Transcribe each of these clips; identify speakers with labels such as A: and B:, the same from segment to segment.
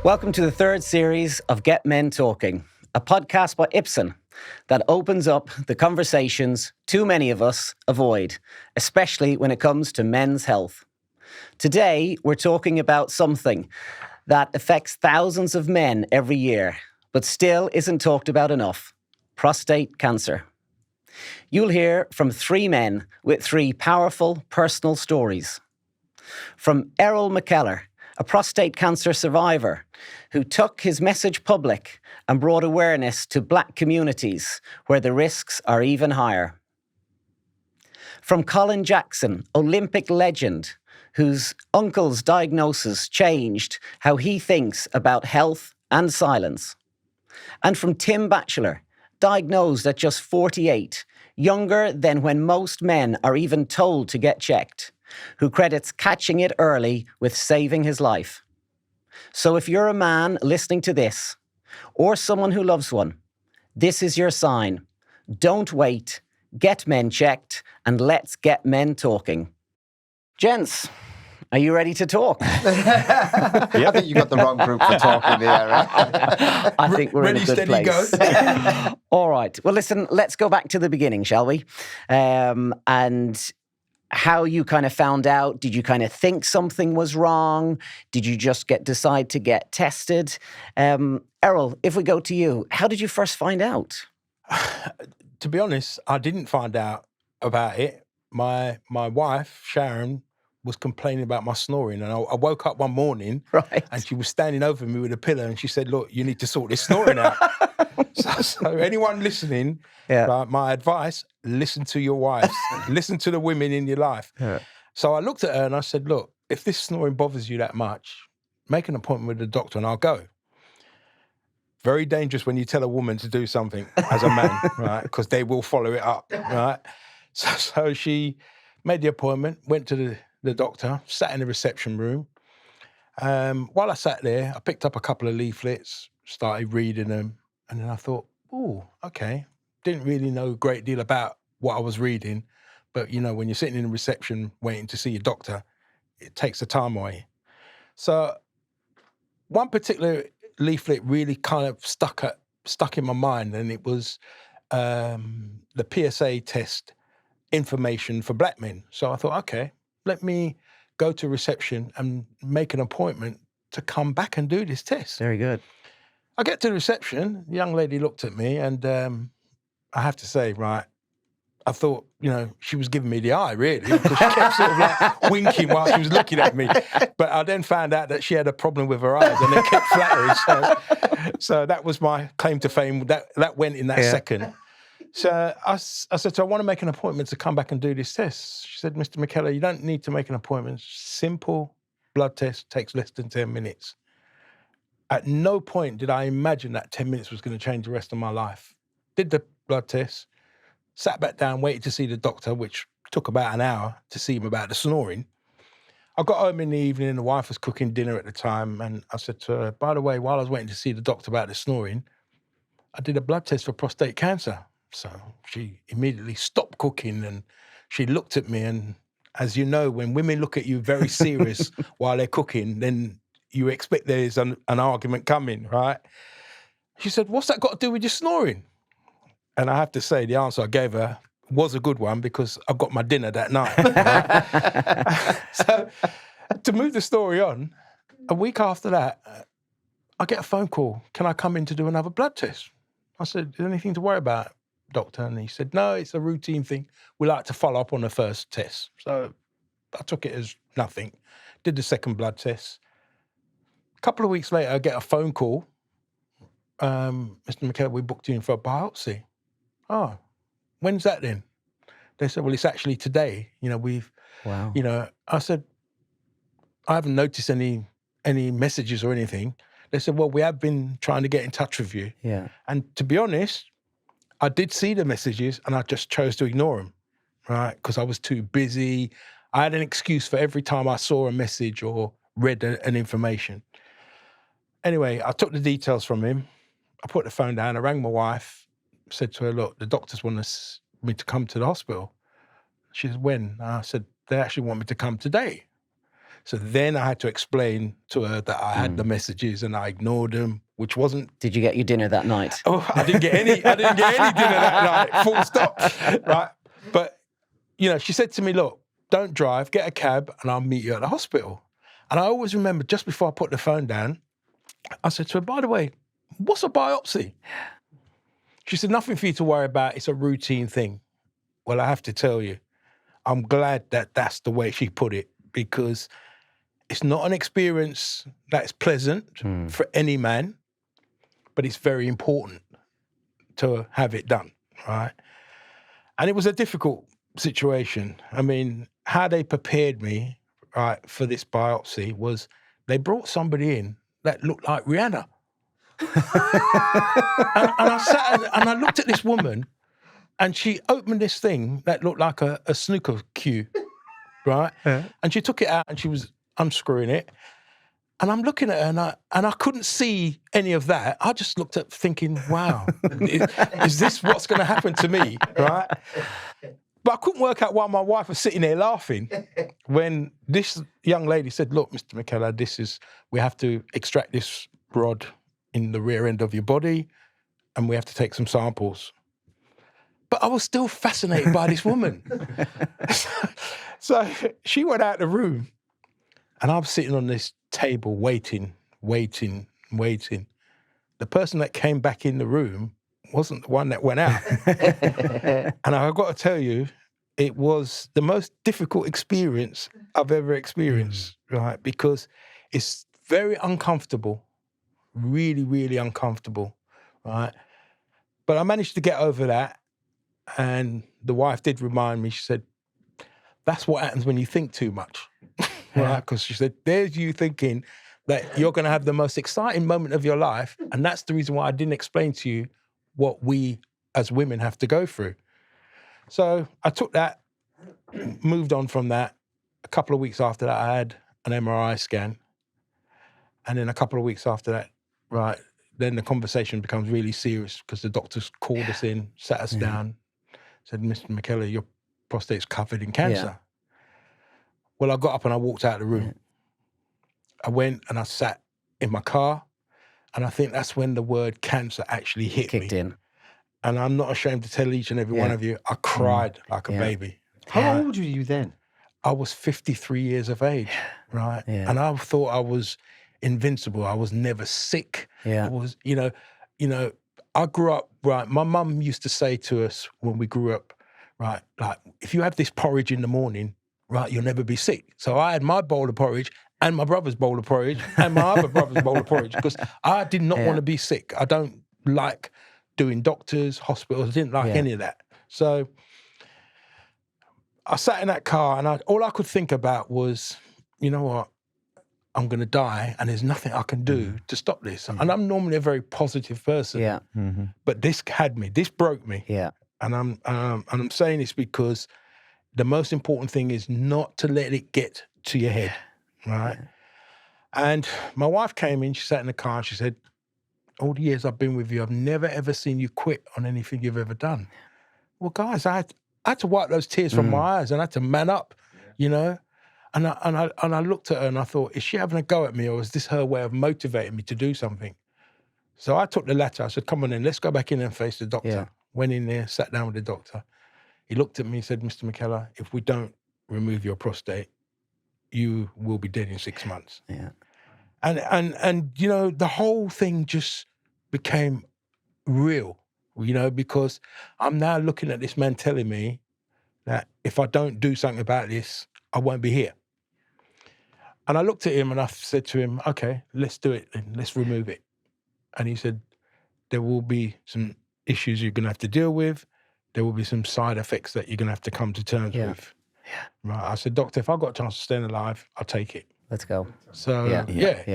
A: Welcome to the third series of Get Men Talking, a podcast by Ipsen that opens up the conversations too many of us avoid, especially when it comes to men's health. Today, we're talking about something that affects thousands of men every year, but still isn't talked about enough: prostate cancer. You'll hear from three men with three powerful personal stories. From Errol McKellar, a prostate cancer survivor who took his message public and brought awareness to Black communities where the risks are even higher. From Colin Jackson, Olympic legend, whose uncle's diagnosis changed how he thinks about health and silence. And from Tim Batchelor, diagnosed at just 48, younger than when most men are even told to get checked, who credits catching it early with saving his life. So if you're a man listening to this, or someone who loves one, this is your sign. Don't wait, get men checked, and let's get men talking. Gents, are you ready to talk?
B: I think you got the wrong group for talking there. Right?
A: I think we're
C: Ready,
A: in a good
C: steady,
A: place.
C: go.
A: All right. Well, listen, let's go back to the beginning, shall we? And how you kind of found out. Did you kind of think something was wrong? Did you just decide to get tested? Errol, if we go to you, how did you first find out?
C: To be honest, I didn't find out about it. My wife, Sharon, was complaining about my snoring, and I woke up one morning
A: Right.
C: and she was standing over me with a pillow and she said, "Look, you need to sort this snoring out." So anyone listening, my advice, listen to your wives. Listen to the women in your life.
A: Yeah.
C: So I looked at her and I said, "Look, if this snoring bothers you that much, make an appointment with the doctor and I'll go." Very dangerous when you tell a woman to do something as a man, right? Because they will follow it up, right? So she made the appointment, went to the doctor, sat in the reception room. While I sat there, I picked up a couple of leaflets, started reading them, and then I thought, oh, okay. Didn't really know a great deal about what I was reading, but you know, when you're sitting in the reception waiting to see your doctor, it takes the time away. So one particular leaflet really kind of stuck in my mind, and it was the PSA test information for Black men. So I thought, okay, let me go to reception and make an appointment to come back and do this test.
A: Very good.
C: I get to the reception, the young lady looked at me, and I have to say, right, I thought, you know, she was giving me the eye, really, because she kept sort of like winking while she was looking at me. But I then found out that she had a problem with her eyes and they kept flattering. So that was my claim to fame. That went in that second. So I said, so I want to make an appointment to come back and do this test. She said, "Mr. McKellar, you don't need to make an appointment. Simple blood test, takes less than 10 minutes. At no point did I imagine that 10 minutes was going to change the rest of my life. Did the blood test, sat back down, waited to see the doctor, which took about an hour to see him about the snoring. I got home in the evening and the wife was cooking dinner at the time, and I said to her, by the way, while I was waiting to see the doctor about the snoring, I did a blood test for prostate cancer. So she immediately stopped cooking and she looked at me, and as you know, when women look at you very serious while they're cooking, then you expect there's an argument coming, right? She said, "What's that got to do with your snoring?" And I have to say, the answer I gave her was a good one because I got my dinner that night. Right? So to move the story on, a week after that, I get a phone call. "Can I come in to do another blood test?" I said, "Is there anything to worry about, doctor?" And he said, "No, it's a routine thing. We like to follow up on the first test." So I took it as nothing. Did the second blood test. A couple of weeks later, I get a phone call. "Mr. McKellar, we booked you in for a biopsy." "Oh, when's that then?" They said, "Well, it's actually today. You know,
A: Wow.
C: you know," I said, "I haven't noticed any messages or anything." They said, "Well, we have been trying to get in touch with you."
A: Yeah.
C: And to be honest, I did see the messages and I just chose to ignore them, right? Because I was too busy. I had an excuse for every time I saw a message or read an information. Anyway, I took the details from him. I put the phone down. I rang my wife, said to her, "Look, the doctors want me to come to the hospital." She said, "When?" I said, "They actually want me to come today." So then I had to explain to her that I had the messages and I ignored them, which wasn't.
A: Did you get your dinner that night?
C: Oh, I didn't get any dinner that night. Full stop. Right. But, you know, she said to me, look, don't drive, get a cab and I'll meet you at the hospital. And I always remember just before I put the phone down, I said to her, by the way, what's a biopsy? She said, nothing for you to worry about. It's a routine thing. Well, I have to tell you, I'm glad that that's the way she put it, because it's not an experience that's pleasant for any man, but it's very important to have it done, right? And it was a difficult situation. I mean, how they prepared me, right, for this biopsy was they brought somebody in that looked like Rihanna. and I sat and I looked at this woman, and she opened this thing that looked like a snooker cue, right? Yeah. And she took it out and she was unscrewing it. And I'm looking at her and I couldn't see any of that. I just looked up thinking, wow, is this what's going to happen to me, right? But I couldn't work out why my wife was sitting there laughing when this young lady said, look, Mr. McKellar, we have to extract this rod in the rear end of your body and we have to take some samples. But I was still fascinated by this woman. So she went out the room and I was sitting on this table waiting. The person that came back in the room wasn't the one that went out. And I've got to tell you, it was the most difficult experience I've ever experienced, right? Because it's very uncomfortable, really, really uncomfortable, right? But I managed to get over that. And the wife did remind me, she said, that's what happens when you think too much, right? Because she said, there's you thinking that you're going to have the most exciting moment of your life. And that's the reason why I didn't explain to you what we as women have to go through. So I took that, moved on from that. A couple of weeks after that, I had an MRI scan. And then a couple of weeks after that, right, then the conversation becomes really serious because the doctors called us in, sat us down, said, Mr. McKellar, your prostate's covered in cancer. Yeah. Well, I got up and I walked out of the room. I went and I sat in my car, and I think that's when the word cancer actually kicked in. And I'm not ashamed to tell each and every one of you, I cried like a baby.
B: How old were you then?
C: I was 53 years of age, right? Yeah. And I thought I was invincible. I was never sick. Yeah. I was, you know, I grew up, right? My mum used to say to us when we grew up, right, like, if you have this porridge in the morning, right, you'll never be sick. So I had my bowl of porridge and my brother's bowl of porridge and my other brother's bowl of porridge because I did not want to be sick. I don't like doing doctors, hospitals. I didn't like any of that. So I sat in that car and all I could think about was, you know what, I'm going to die and there's nothing I can do to stop this. And I'm normally a very positive person. Yeah. But this had me. This broke me. Yeah. And I'm saying this because the most important thing is not to let it get to your head, right? Yeah. And my wife came in, she sat in the car, and she said, all the years I've been with you, I've never, ever seen you quit on anything you've ever done. Well, guys, I had to wipe those tears from my eyes and I had to man up, you know? And I looked at her and I thought, is she having a go at me or is this her way of motivating me to do something? So I took the latter. I said, come on in, let's go back in and face the doctor. Yeah. Went in there, sat down with the doctor. He looked at me and said, Mr. McKellar, if we don't remove your prostate, you will be dead in 6 months. Yeah. And you know, the whole thing just became real, you know, because I'm now looking at this man telling me that if I don't do something about this, I won't be here. And I looked at him and I said to him, okay, let's do it then, let's remove it. And he said, there will be some issues you're going to have to deal with. There will be some side effects that you're going to have to come to terms with. Yeah. Right. I said, doctor, if I've got a chance to stay alive, I'll take it.
A: Let's go.
C: So,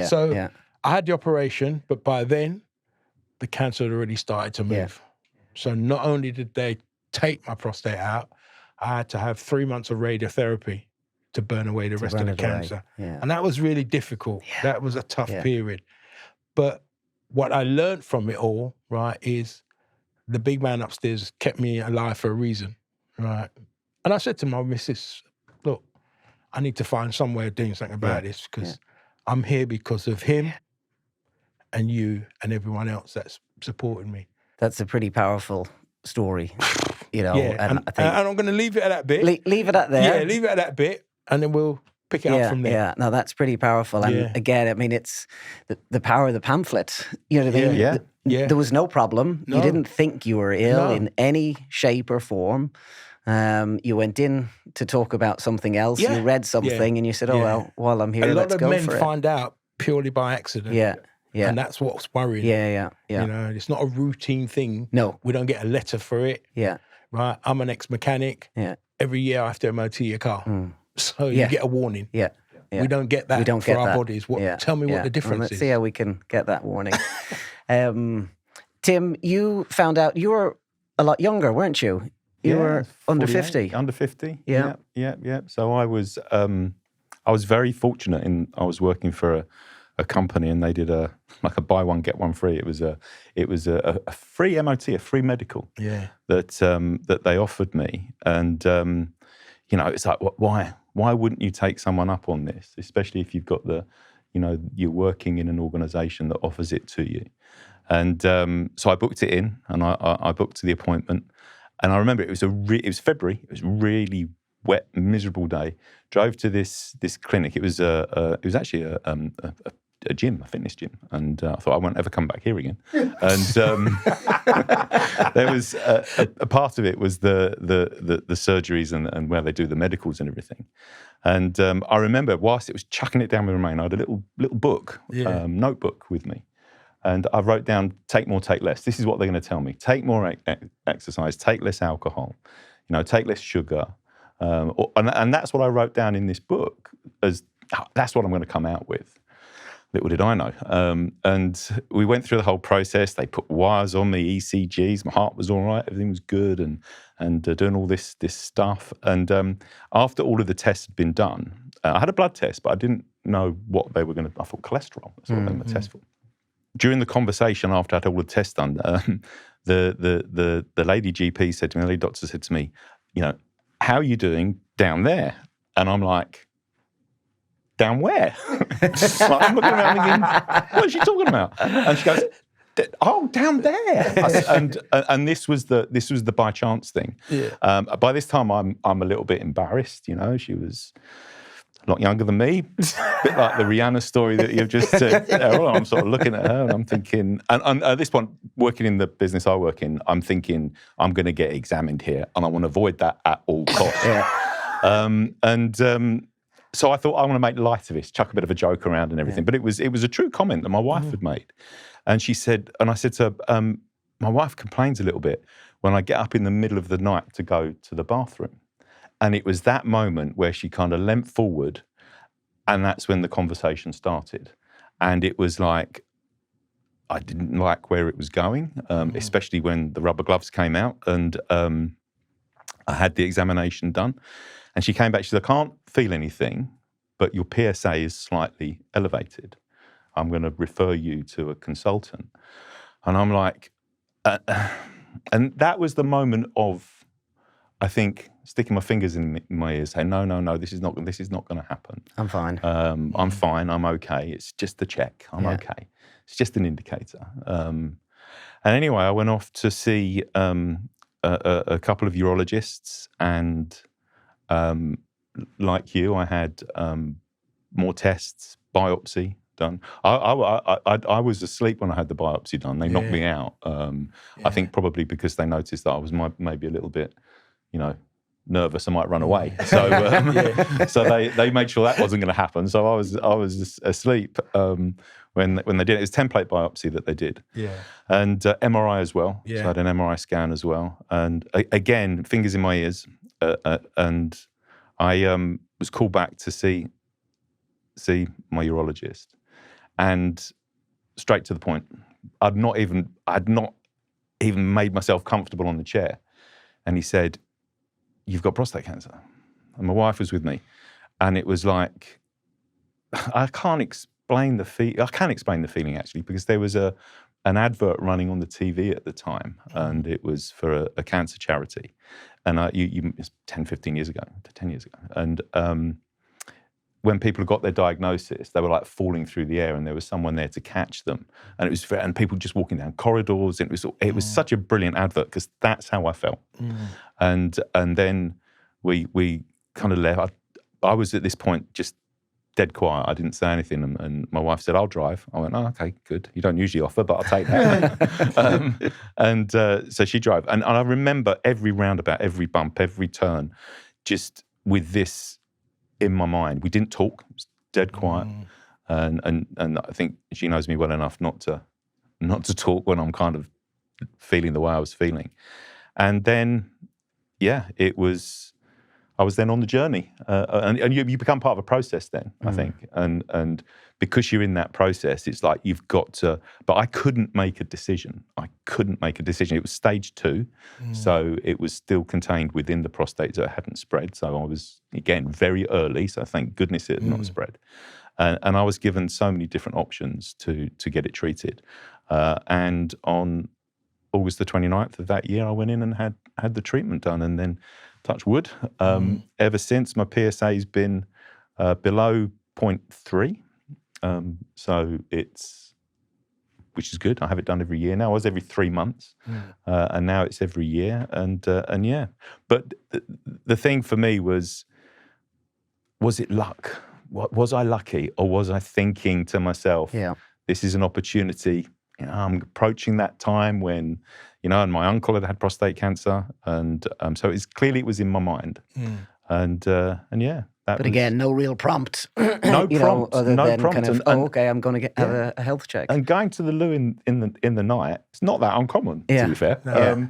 C: So I had the operation, but by then, the cancer had already started to move. Yeah. So not only did they take my prostate out, I had to have 3 months of radiotherapy to burn away the rest of the cancer. Yeah. And that was really difficult. Yeah. That was a tough period. But what I learned from it all, right, is the big man upstairs kept me alive for a reason, right? And I said to my missus, look, I need to find some way of doing something about this because I'm here because of him and you and everyone else that's supporting me.
A: That's a pretty powerful story, you know.
C: Yeah,
A: and I think
C: and I'm going to leave it at that bit.
A: leave it at there.
C: Yeah, leave it at that bit, and then we'll pick it up from there.
A: Yeah, no, that's pretty powerful. And again, I mean, it's the power of the pamphlet. You know what I mean?
C: Yeah.
A: There was no problem.
C: No.
A: You didn't think you were ill
C: No.
A: in any shape or form. You went in to talk about something else.
C: Yeah.
A: You read something and you said, "Oh well, while I'm here,
C: A lot
A: let's
C: of
A: go
C: men
A: for it."
C: find out purely by accident.
A: Yeah.
C: And that's what's worrying.
A: Yeah.
C: You know, it's not a routine thing.
A: No.
C: We don't get a letter for it.
A: Yeah.
C: Right. I'm an ex-mechanic.
A: Yeah.
C: Every year I have to MOT your car. So you get a warning.
A: Yeah.
C: We don't get that
A: We don't
C: for
A: get
C: our
A: that.
C: bodies. Tell me what the
A: Well,
C: difference
A: let's
C: is.
A: see how we can get that warning. Tim, you found out you were a lot younger, weren't you? You were under 50.
D: Under 50.
A: Yeah.
D: Yeah. So I was very fortunate I was working for a company and they did a buy one get one free. It was a free MOT, a free medical.
C: Yeah.
D: That they offered me, and you know, it's like, why wouldn't you take someone up on this, especially if you've got you're working in an organisation that offers it to you. And so I booked it in, and I booked the appointment. And I remember it was February. It was a really wet, miserable day. Drove to this clinic. It was actually a gym, a fitness gym, and I thought I won't ever come back here again. And there was a part of it was the surgeries and where they do the medicals and everything. And I remember whilst it was chucking it down with rain, I had a little book, notebook with me. And I wrote down, take more, take less. This is what they're going to tell me. Take more exercise, take less alcohol, take less sugar. And that's what I wrote down in this book, as that's what I'm going to come out with. Little did I know. And we went through the whole process. They put wires on me, ECGs. My heart was all right. Everything was good and doing all this stuff. And after all of the tests had been done, I had a blood test, but I didn't know what they were going to, I thought cholesterol. That's what they were going to test for. During the conversation after I had all the tests done, the lady GP said to me, the lady doctor said to me, how are you doing down there? And I'm like, down where? I'm looking around thinking, what is she talking about? And she goes, oh, down there. And this was the by chance thing. Yeah. By this time, I'm a little bit embarrassed. She was a lot younger than me. A bit like the Rihanna story that you've just said. I'm sort of looking at her and I'm thinking, and at this point, working in the business I work in, I'm thinking I'm going to get examined here and I want to avoid that at all costs. Yeah. So I thought I want to make light of this, chuck a bit of a joke around and everything. Yeah. But it was a true comment that my wife had made. And she said, and I said to her, my wife complains a little bit when I get up in the middle of the night to go to the bathroom. And it was that moment where she kind of leant forward, and that's when the conversation started. And it was like, I didn't like where it was going, especially when the rubber gloves came out and I had the examination done. And she came back, she said, I can't feel anything, but your PSA is slightly elevated. I'm going to refer you to a consultant. And I'm like, and that was the moment of, I think, sticking my fingers in my ears, saying, no, this is not going to happen. I'm fine. I'm fine. I'm okay. It's just a check. I'm okay. It's just an indicator. And anyway, I went off to see a couple of urologists, and like you, I had more tests, biopsy done. I was asleep when I had the biopsy done. They knocked me out. I think probably because they noticed that I was maybe a little bit, nervous. I might run away. So so they made sure that wasn't going to happen. So I was asleep when they did it. It was template biopsy that they did. Yeah. And MRI as well. Yeah. So I had an MRI scan as well. And again, fingers in my ears. And I was called back to see my urologist, and straight to the point. I'd not even made myself comfortable on the chair, and he said, "You've got prostate cancer." And my wife was with me, and it was like, I can't explain the feeling. I can explain the feeling actually, because there was an advert running on the TV at the time, and it was for a cancer charity. And it's 10 years ago, and when people got their diagnosis, they were like falling through the air, and there was someone there to catch them, and it was and people just walking down corridors. And it was such a brilliant advert because that's how I felt. And then we kind of left. I was at this point just dead quiet. I didn't say anything, and my wife said, "I'll drive." I went, "Oh, okay, good. You don't usually offer, but I'll take that." So she drove, and I remember every roundabout, every bump, every turn, just with this in my mind. We didn't talk; it was dead quiet, and I think she knows me well enough not to talk when I'm kind of feeling the way I was feeling. And then, yeah, it was. I was then on the journey, and you become part of a process then, I think. And because you're in that process, it's like you've got to, but I couldn't make a decision. It was stage 2, so it was still contained within the prostate, so it hadn't spread. So I was, again, very early, so thank goodness it had not spread. And I was given so many different options to get it treated. And on August the 29th of that year, I went in and had the treatment done, and then touch wood. Ever since, my PSA has been below 0.3. So which is good. I have it done every year now. I was every 3 months, and now it's every year. And yeah, but the thing for me was it luck? Was I lucky, or was I thinking to myself, this is an opportunity? I'm approaching that time when, and my uncle had prostate cancer, and so it was in my mind, and yeah.
A: But again, no real prompt.
D: No prompt.
A: Other
D: no
A: than
D: prompt.
A: kind of, okay, I'm going to have a health check.
D: And going to the loo in the night, it's not that uncommon, to be fair.
C: No.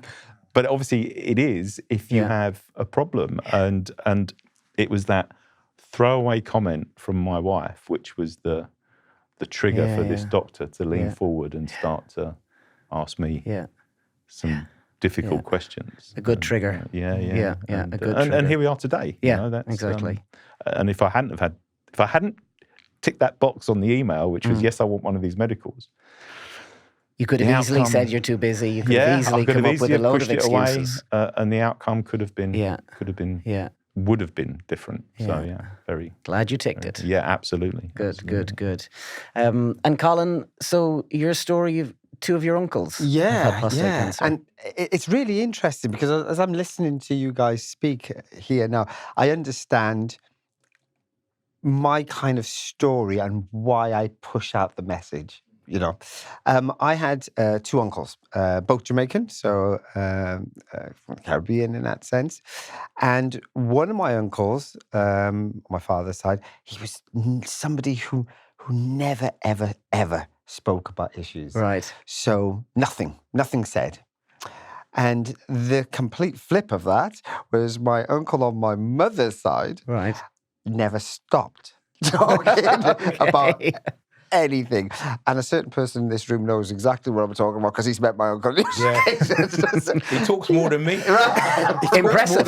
D: But obviously, it is if you have a problem, and it was that throwaway comment from my wife, which was the trigger for this doctor to lean forward and start to ask me some difficult questions.
A: A good trigger.
D: Yeah.
A: A good trigger.
D: And here we are today.
A: Yeah,
D: that's,
A: exactly.
D: And if I hadn't ticked that box on the email, which was, yes, I want one of these medicals.
A: You could have easily said you're too busy. You could have easily come up with a load of excuses.
D: And the outcome would have been different. So very
A: glad you ticked it.
D: Yeah, absolutely.
A: Good. And Colin, so your story, you've 2 of your uncles had prostate cancer.
B: And it's really interesting because as I'm listening to you guys speak here now, I understand my kind of story and why I push out the message. I had 2 uncles, both Jamaican, so from the Caribbean in that sense. And one of my uncles, my father's side, he was somebody who never, ever, ever spoke about issues.
A: Right.
B: So nothing said. And the complete flip of that was my uncle on my mother's side.
A: Right.
B: Never stopped talking about anything. And a certain person in this room knows exactly what I'm talking about because he's met my uncle.
C: He talks more than me.
A: Impressive.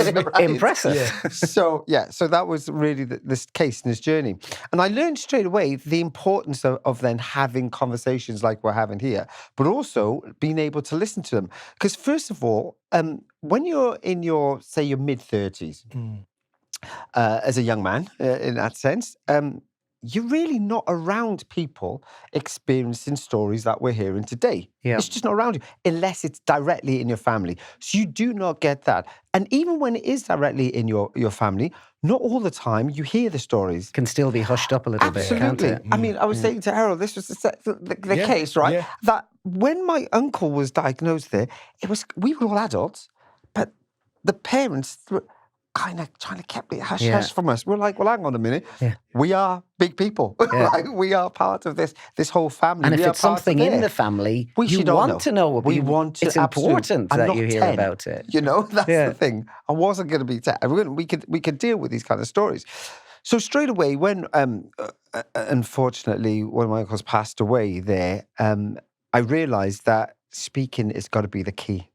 B: Yeah. So that was really this case and this journey. And I learned straight away the importance of then having conversations like we're having here, but also being able to listen to them. Because first of all, when you're in your mid-30s, as a young man, in that sense, you're really not around people experiencing stories that we're hearing today.
A: Yeah.
B: It's just not around you, unless it's directly in your family. So you do not get that. And even when it is directly in your family, not all the time you hear the stories.
A: Can still be hushed up a little bit, can't it?
B: I mean, I was saying to Harold, this was the case, right?
C: Yeah.
B: That when my uncle was diagnosed there, we were all adults, but the parents were kind of trying to keep it hush from us. We're like, well, hang on a minute. Yeah. We are big people. Like, we are part of this whole family.
A: And if it's something in the family, you want to know.
B: We want to.
A: It's important that you hear
B: 10,
A: about it.
B: That's the thing. I wasn't going to be 10. We could deal with these kind of stories. So straight away, when unfortunately one of my uncles passed away there, I realised that speaking has got to be the key.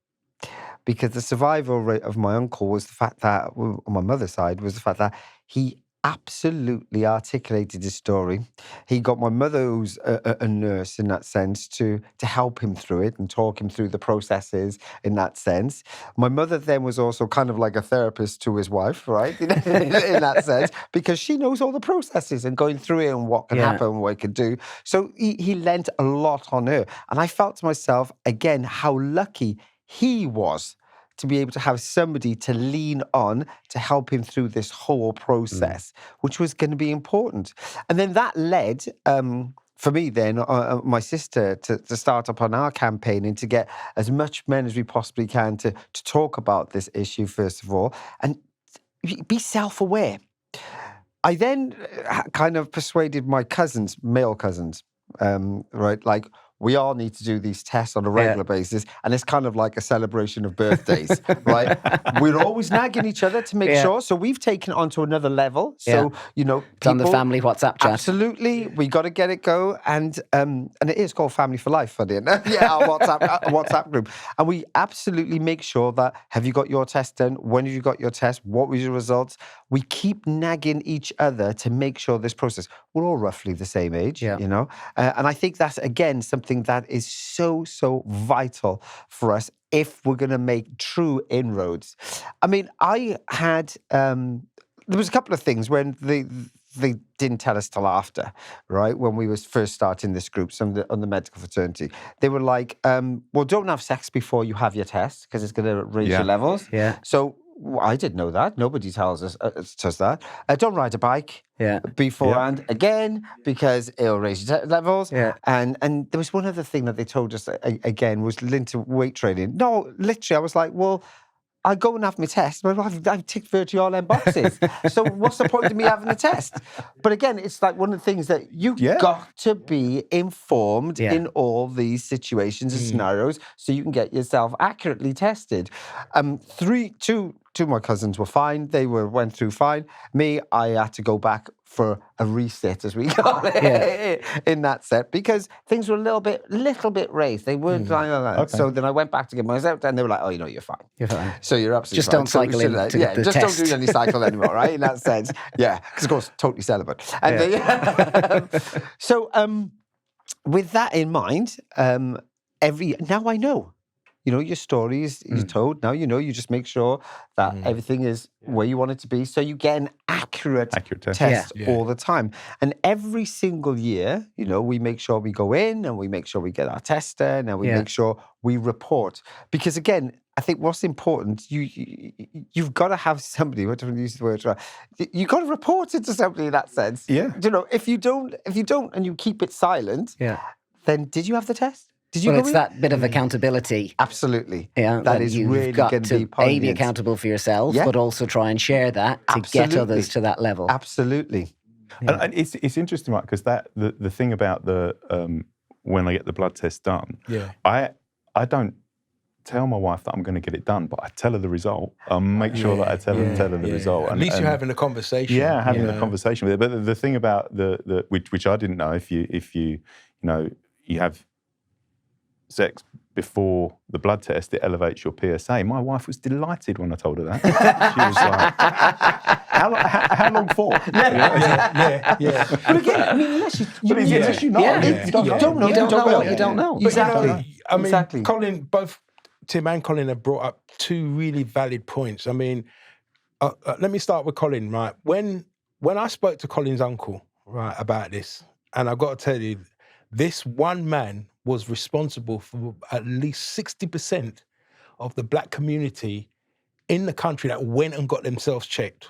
B: Because the survival rate of my uncle was the fact that, on my mother's side, was the fact that he absolutely articulated his story. He got my mother, who's a nurse in that sense, to help him through it and talk him through the processes in that sense. My mother then was also kind of like a therapist to his wife, right? in that sense, because she knows all the processes and going through it and what can happen and what it can do. So he lent a lot on her. And I felt to myself, again, how lucky he was to be able to have somebody to lean on to help him through this whole process, which was going to be important. And then that led, for me then, my sister, to start up on our campaign and to get as much men as we possibly can to talk about this issue, first of all, and be self-aware. I then kind of persuaded my cousins, male cousins, right, like, we all need to do these tests on a regular basis. And it's kind of like a celebration of birthdays, right? We're always nagging each other to make sure. So we've taken it onto another level. So, you know,
A: it's on the family WhatsApp chat.
B: Absolutely. We got to get it go. And it is called Family for Life, funny enough. Yeah, our WhatsApp group. And we absolutely make sure that, have you got your test done? When have you got your test? What was your results? We keep nagging each other to make sure this process, we're all roughly the same age, you know? And I think that's, again, something that is so, so vital for us if we're going to make true inroads. I mean, I had, there was a couple of things when they didn't tell us till after, right? When we was first starting this group, on the medical fraternity, they were like, well, don't have sex before you have your test because it's going to raise your levels. Yeah. So I didn't know that. Nobody tells us that. Don't ride a bike beforehand again because it'll raise your levels. Yeah. And there was one other thing that they told us again was linked to weight training. No, literally, I was like, well, I go and have my test, but I've ticked virtually all them boxes. So what's the point of me having a test? But again, it's like one of the things that you've got to be informed in all these situations and scenarios so you can get yourself accurately tested. Two of my cousins were fine. They went through fine. Me, I had to go back for a reset, as we call it, in that set, because things were a little bit raised. They weren't like that. Okay. So then I went back to get myself, and they were like, "Oh, you know, you're fine. You're fine. So you're absolutely
A: just
B: fine."
A: Don't cycle in.
B: Just
A: test.
B: Don't do any cycle anymore, right? In that sense, because of course, totally celibate. And so, with that in mind, now I know. You know, your story is told. Now you know, you just make sure that everything is where you want it to be. So you get an accurate test all the time. And every single year, you know, we make sure we go in and we make sure we get our test done and we make sure we report. Because again, I think what's important, you've got to have somebody, what do I use the word? You've got to report it to somebody in that sense. Yeah. You know, if you don't and you keep it silent, then did you have the test?
A: It's that bit of accountability.
B: Absolutely.
A: Yeah,
B: that is really going to be part of it.
A: Be accountable for yourself, but also try and share that to get others to that level.
B: Absolutely.
D: Yeah. And it's interesting, right? Because the thing about the when I get the blood test done, I don't tell my wife that I'm going to get it done, but I tell her the result. Make sure that I tell her the result.
C: At least you're having a conversation.
D: Yeah, having a conversation with her. But the thing about which I didn't know, if you have sex before the blood test, it elevates your PSA. My wife was delighted when I told her that. She was like, how long for?
B: Yeah. But again, I mean, unless you know. You don't know.
C: Exactly. I mean, Colin, both Tim and Colin have brought up two really valid points. I mean, let me start with Colin, right? When I spoke to Colin's uncle, right, about this, and I've got to tell you, this one man was responsible for at least 60% of the black community in the country that went and got themselves checked.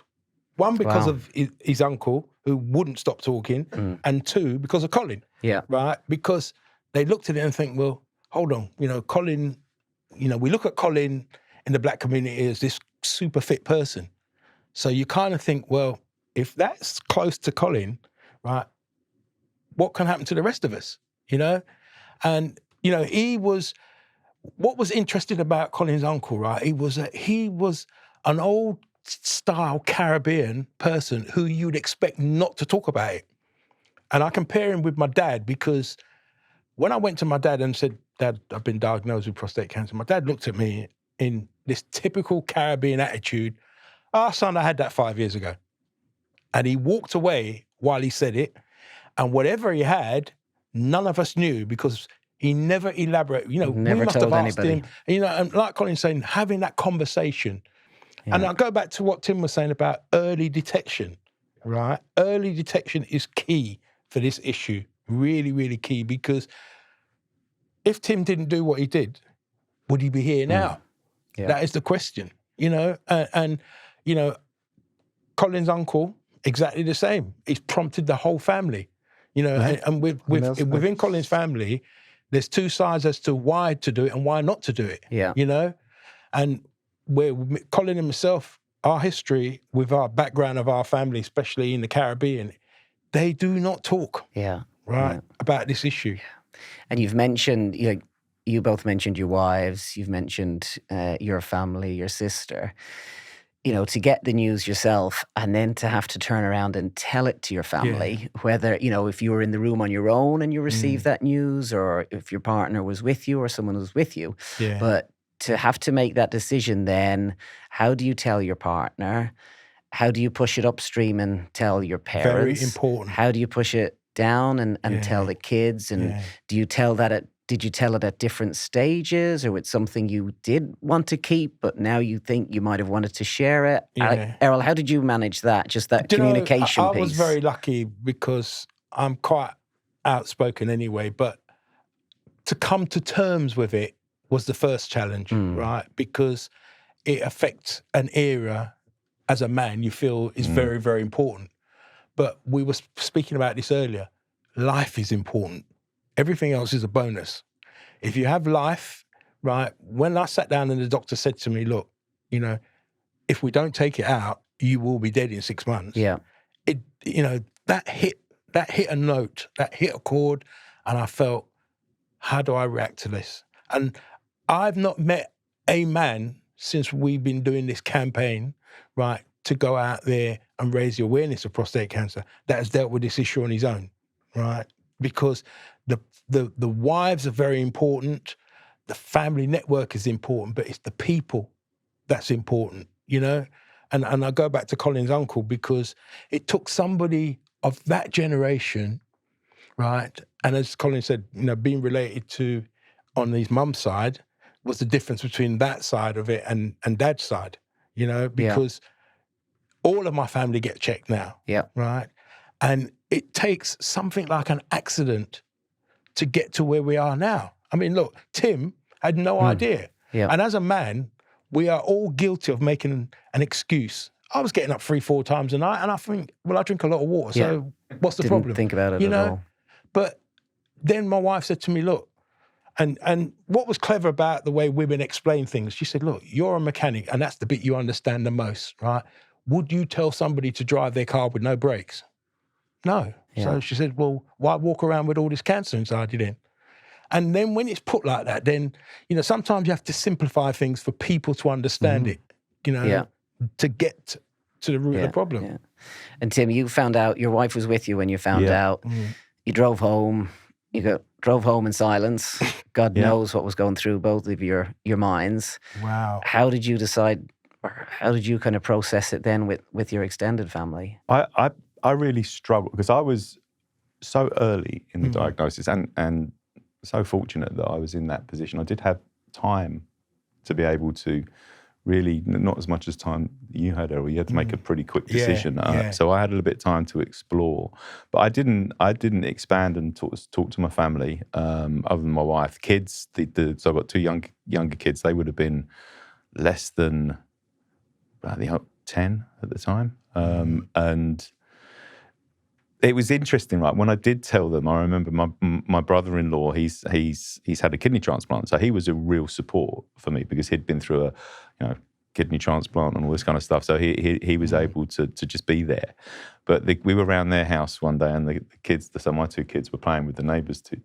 C: One, because of his uncle, who wouldn't stop talking, and two, because of Colin. Yeah. Right? Because they looked at it and think, well, hold on, Colin, we look at Colin in the black community as this super fit person. So you kind of think, well, if that's close to Colin, right, what can happen to the rest of us, And, what was interesting about Colin's uncle, right, he was an old style Caribbean person who you'd expect not to talk about it. And I compare him with my dad because when I went to my dad and said, Dad, I've been diagnosed with prostate cancer, my dad looked at me in this typical Caribbean attitude. Son, I had that 5 years ago. And he walked away while he said it. And whatever he had, none of us knew because he never elaborated. You know,
A: Never
C: we must
A: told
C: have asked
A: anybody.
C: him. You know, and like Colin's saying, having that conversation. And I'll go back to what Tim was saying about early detection, right? Early detection is key for this issue. Really, really key. Because if Tim didn't do what he did, would he be here now?
A: Yeah.
C: That is the question, you know? And you know, Colin's uncle, exactly the same. He's prompted the whole family, you know? And within Colin's family, there's two sides as to why to do it and why not to do it, you know? And where Colin and myself, our history with our background of our family, especially in the Caribbean, they do not talk, about this issue.
A: And you've mentioned, you both mentioned your wives, you've mentioned your family, your sister. You know, to get the news yourself and then to have to turn around and tell it to your family, whether, you know, if you were in the room on your own and you received that news, or if your partner was with you or someone was with you. But to have to make that decision then, how do you tell your partner? How do you push it upstream and tell your parents?
C: Very important.
A: How do you push it down and tell the kids? And do you tell that did you tell it at different stages, or it's something you did want to keep, but now you think you might have wanted to share it? Errol, how did you manage that? Just that communication piece?
C: I was very lucky because I'm quite outspoken anyway, but to come to terms with it was the first challenge, right? Because it affects an era as a man you feel is very, very important. But we were speaking about this earlier. Life is important. Everything else is a bonus. If you have life, right, when I sat down and the doctor said to me, look, you know, if we don't take it out, you will be dead in 6 months. It, you know, that hit a note, that hit a chord, and I felt, how do I react to this? And I've not met a man since we've been doing this campaign, right, to go out there and raise the awareness of prostate cancer that has dealt with this issue on his own, right? Because the wives are very important, the family network is important, but it's the people that's important, you know? And I go back to Colin's uncle because it took somebody of that generation, right? And as Colin said, you know, being related to on his mum's side was the difference between that side of it and dad's side, you know, because all of my family get checked now, right? And it takes something like an accident to get to where we are now. I mean, look, Tim had no idea. And as a man, we are all guilty of making an excuse. I was getting up 3-4 times a night and I think, well, I drink a lot of water, so what's the problem?
A: Didn't think about it
C: you
A: at
C: know?
A: all.
C: But then my wife said to me, look, and what was clever about the way women explain things, she said, look, you're a mechanic and that's the bit you understand the most, right? Would you tell somebody to drive their car with no brakes? No. So she said, well, why walk around with all this cancer inside you then? And then when it's put like that, then, you know, sometimes you have to simplify things for people to understand it, you know, to get to the root of the problem.
A: And Tim, you found out, your wife was with you when you found out. You drove home. Drove home in silence. God knows what was going through both of your minds.
C: Wow.
A: How did you decide, or how did you kind of process it then with your extended family?
D: I really struggled because I was so early in the diagnosis and so fortunate that I was in that position. I did have time to be able to really, not as much as time you had, Errol. You had to make a pretty quick decision. So I had a little bit of time to explore. But I didn't expand and talk to my family, other than my wife. Kids, so I've got two younger kids. They would have been less than, I think, 10 at the time. And it was interesting, right? When I did tell them, I remember my brother-in-law. He's had a kidney transplant, so he was a real support for me because he'd been through a kidney transplant and all this kind of stuff. So he was able to just be there. But we were around their house one day, and the kids, so my two kids, were playing with the neighbours' two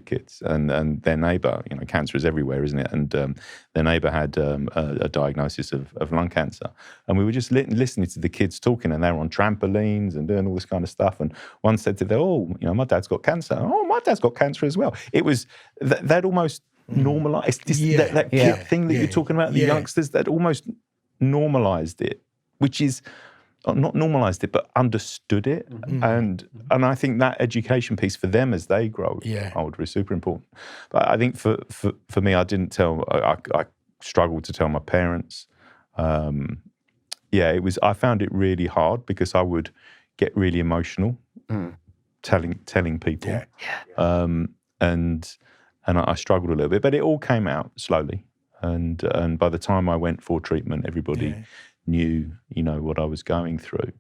D: kids, and their neighbour, you know, cancer is everywhere, isn't it? And their neighbour had a diagnosis of lung cancer, and we were just listening to the kids talking, and they were on trampolines and doing all this kind of stuff. And one said to them, "Oh, you know, my dad's got cancer. Oh, my dad's got cancer as well." It was that almost normalised that thing that you're talking about, the youngsters, that almost normalised it, which is not normalized it, but understood it. And I think that education piece for them as they grow older is super important. But I think for me, I didn't tell, I struggled to tell my parents. I found it really hard because I would get really emotional telling people. And I struggled a little bit, but it all came out slowly. And by the time I went for treatment, everybody knew, what I was going through.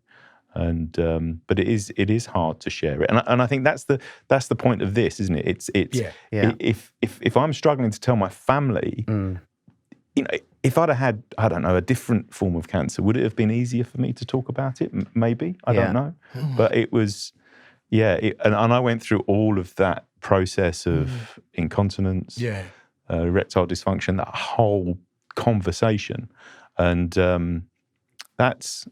D: And but it is hard to share it. And I think that's the point of this, isn't it? If I'm struggling to tell my family, if I'd have had, I don't know, a different form of cancer, would it have been easier for me to talk about it? Maybe, I don't know. But it was, and I went through all of that process of incontinence, erectile dysfunction, that whole conversation. And that's,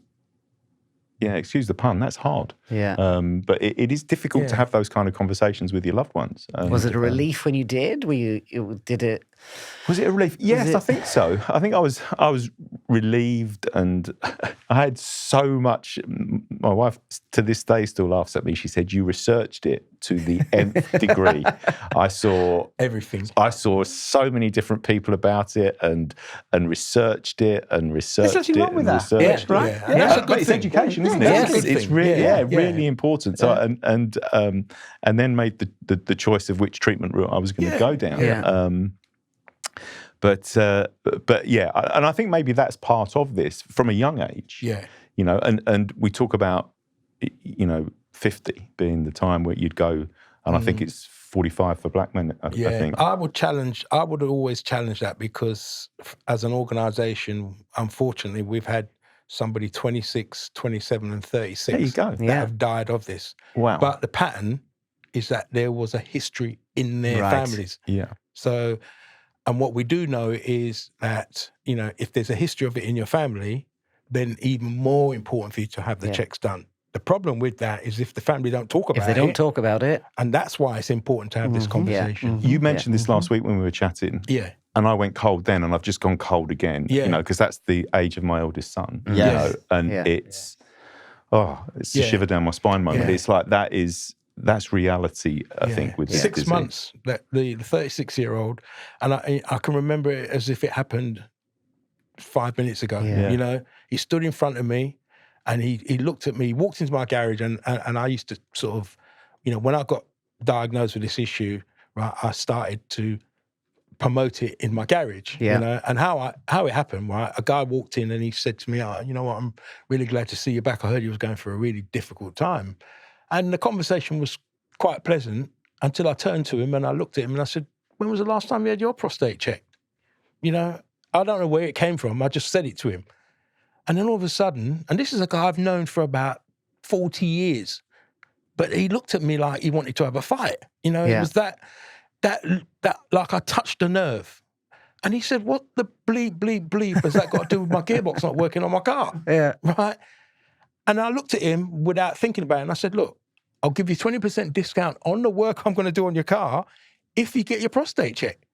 D: excuse the pun, that's hard. But it is difficult to have those kind of conversations with your loved ones.
A: Was it a relief when you did?
D: Was it a relief? Yes, I think so. I think I was relieved, and I had so much. My wife to this day still laughs at me. She said, "You researched it to the nth degree." I saw
C: everything.
D: I saw so many different people about it, and researched it and researched
B: There's nothing
D: it
B: wong with
D: and
B: that.
D: researched
C: Yeah,
D: it.
C: yeah. That's a good
D: It's
C: thing.
D: education, isn't it?
C: That's a good
D: It's
C: thing.
D: really important. So and then made the choice of which treatment route I was going to go down. But and I think maybe that's part of this from a young age. And we talk about 50 being the time where you'd go, and I think it's 45 for black men. I think
C: I would always challenge that, because as an organisation, unfortunately, we've had somebody 26, 27 and 36
D: there you go.
C: that have died of this.
D: Wow.
C: But the pattern is that there was a history in their families. So, and what we do know is that, if there's a history of it in your family, then even more important for you to have the checks done. The problem with that is if the family don't talk about it.
A: If they don't talk about it.
C: And that's why it's important to have this conversation.
D: You mentioned this last week when we were chatting. And I went cold then, and I've just gone cold again. Because that's the age of my eldest son. It's a shiver down my spine moment. It's like that's reality, I think, with this
C: 6
D: disease.
C: months, that the 36-year-old, and I can remember it as if it happened 5 minutes ago. He stood in front of me, and he looked at me, he walked into my garage, and I used to sort of, when I got diagnosed with this issue, right, I started to promote it in my garage, and how it happened, right, a guy walked in and he said to me, "Oh, you know what, I'm really glad to see you back. I heard you was going through a really difficult time." And the conversation was quite pleasant until I turned to him and I looked at him and I said, "When was the last time you had your prostate checked?" I don't know where it came from. I just said it to him. And then all of a sudden, and this is a guy I've known for about 40 years, but he looked at me like he wanted to have a fight. It was that like I touched a nerve. And he said, "What the bleep has that got to do with my gearbox not working on my car?" Right? And I looked at him without thinking about it, and I said, "Look, I'll give you 20% discount on the work I'm going to do on your car if you get your prostate checked."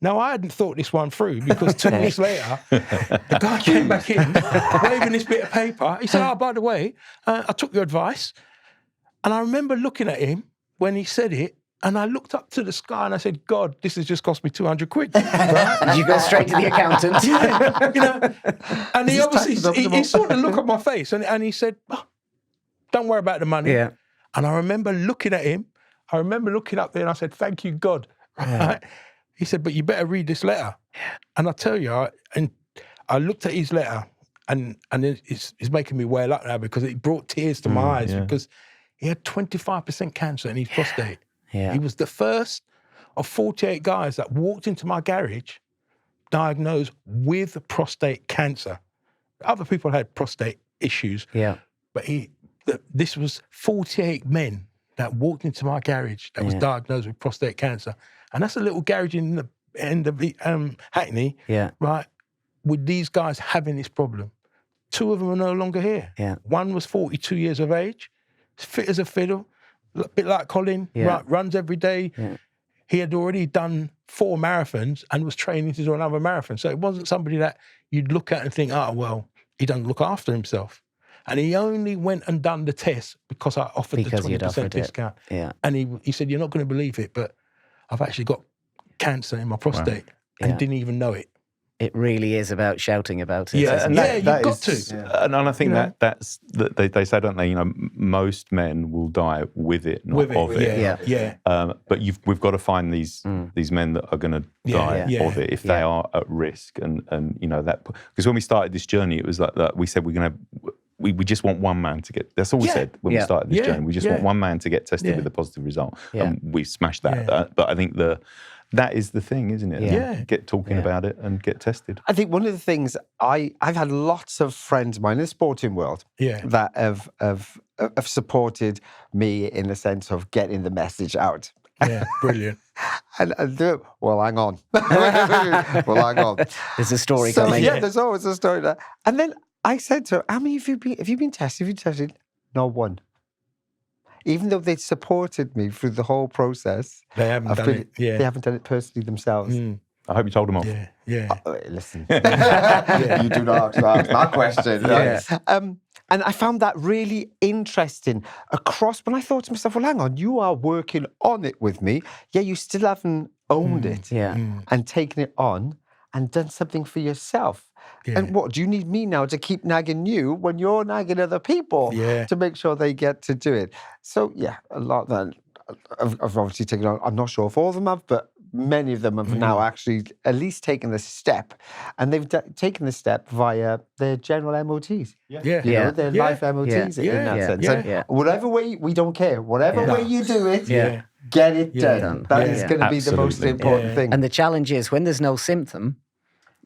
C: Now, I hadn't thought this one through, because 2 weeks later, the guy came back in, waving this bit of paper. He said, "Oh, by the way, I took your advice." And I remember looking at him when he said it, and I looked up to the sky and I said, "God, this has just cost me 200 quid. Right?
A: Did you go straight to the accountant?
C: And he obviously, he saw the look on my face, and he said, "Oh, don't worry about the money." And I remember looking at him. I remember looking up there and I said, "Thank you, God." Right? He said, "But you better read this letter." And I tell you, I looked at his letter, and it's making me well up now, because it brought tears to my eyes, because he had 25% cancer in his prostate. He was the first of 48 guys that walked into my garage diagnosed with prostate cancer. Other people had prostate issues, but this was 48 men that walked into my garage that was diagnosed with prostate cancer. And that's a little garage in the end of Hackney, right, with these guys having this problem. 2 of them are no longer here. One was 42 years of age, fit as a fiddle, a bit like Colin, right, runs every day. He had already done 4 marathons and was training to do another marathon. So it wasn't somebody that you'd look at and think, "Oh, well, he doesn't look after himself." And he only went and done the test because I offered
A: Because
C: the
A: you'd
C: 20%
A: offered it.
C: discount.
A: Yeah.
C: And he said, "You're not going to believe it, but I've actually got cancer in my prostate and
A: Yeah.
C: didn't even know it."
A: It really is about shouting about it.
C: Yeah,
A: isn't
C: and
A: it?
C: you've got
B: is-
C: to.
B: yeah.
D: And I think
C: You know?
D: that's they say, don't they? You know, most men will die with it, not
C: With it,
D: of it.
C: yeah.
D: But we've got to find these men that are going to die
C: Yeah.
D: of it if they are at risk, and you know that, because when we started this journey, it was like that. We said we're going to. We just want one man to get. That's all we
C: Yeah.
D: said when we
A: Yeah.
D: started this
C: Yeah.
D: journey. We just want one man to get tested
C: Yeah.
D: with a positive result,
A: Yeah.
D: and we smashed that.
C: Yeah.
D: But I think that is the thing, isn't it?
C: Yeah.
D: Get talking about it and get tested.
B: I think one of the things I've had lots of friends of mine in the sporting world
C: Yeah.
B: that have supported me in the sense of getting the message out.
C: Yeah, brilliant.
B: And well, hang on. Well, hang on.
A: There's a story
B: So,
A: coming.
B: yeah, there's always a story there. And then I said to her, "How many have you been tested? Have you tested?" No one. Even though they supported me through the whole process,
C: They haven't
B: I've
C: done
B: been-
C: it. Yeah.
B: they haven't done it personally themselves.
C: Mm,
D: I hope you told them off.
C: yeah, yeah.
B: Listen, you do not have to ask that question.
C: Yeah.
B: And I found that really interesting across when I thought to myself, well, hang on, you are working on it with me. Yeah, you still haven't owned it
A: Yeah.
B: and taken it on and done something for yourself.
C: Yeah.
B: And what, do you need me now to keep nagging you when you're nagging other people
C: Yeah.
B: to make sure they get to do it? So, yeah, a lot that I've obviously taken on. I'm not sure if all of them have, but many of them have now actually at least taken the step. And they've taken the step via their general MOTs.
C: Yeah.
B: You
A: Yeah.
B: know, their
C: Yeah.
B: life MOTs in that
A: Yeah.
B: sense.
A: Yeah.
B: And
A: Yeah.
B: whatever way, we don't care. Whatever
A: Yeah.
B: way you do it,
A: Yeah.
B: get it
C: Yeah.
B: done. That is
A: Yeah.
B: going to be the most
D: Absolutely.
B: important
C: Yeah.
B: thing.
A: And the challenge is when there's no symptom,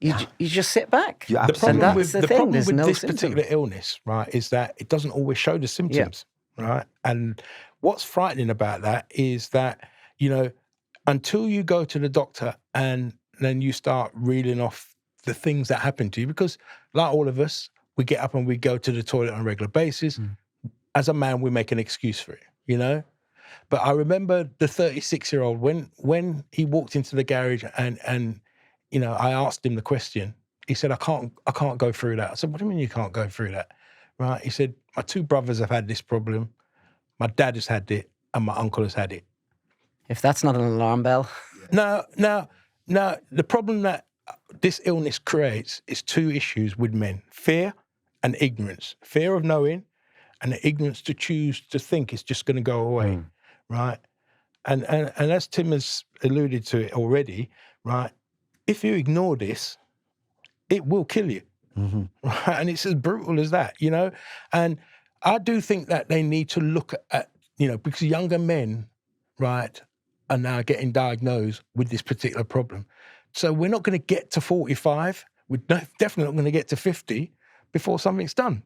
A: you just sit back.
B: You
C: The
B: absolutely-
C: problem
A: that's
C: with
A: the
C: the
A: thing,
C: problem
A: there's
C: with
A: no
C: this
A: symptom.
C: particular illness, right, is that it doesn't always show the symptoms, right? And what's frightening about that is that, you know, until you go to the doctor and then you start reeling off the things that happen to you, because like all of us, we get up and we go to the toilet on a regular basis. As a man, we make an excuse for it, you know? But I remember the 36-year-old when he walked into the garage and you know, I asked him the question. He said, I can't go through that. I said, what do you mean you can't go through that? Right? He said, my two brothers have had this problem. My dad has had it and my uncle has had it.
A: If that's not an alarm bell,
C: Now, the problem that this illness creates is two issues with men: fear and ignorance. Fear of knowing and the ignorance to choose to think it's just going to go away, right? And as Tim has alluded to it already, right? If you ignore this, it will kill you. Right? And it's as brutal as that, you know? And I do think that they need to look at, you know, because younger men, right, are now getting diagnosed with this particular problem. So we're not going to get to 45. We're definitely not going to get to 50 before something's done.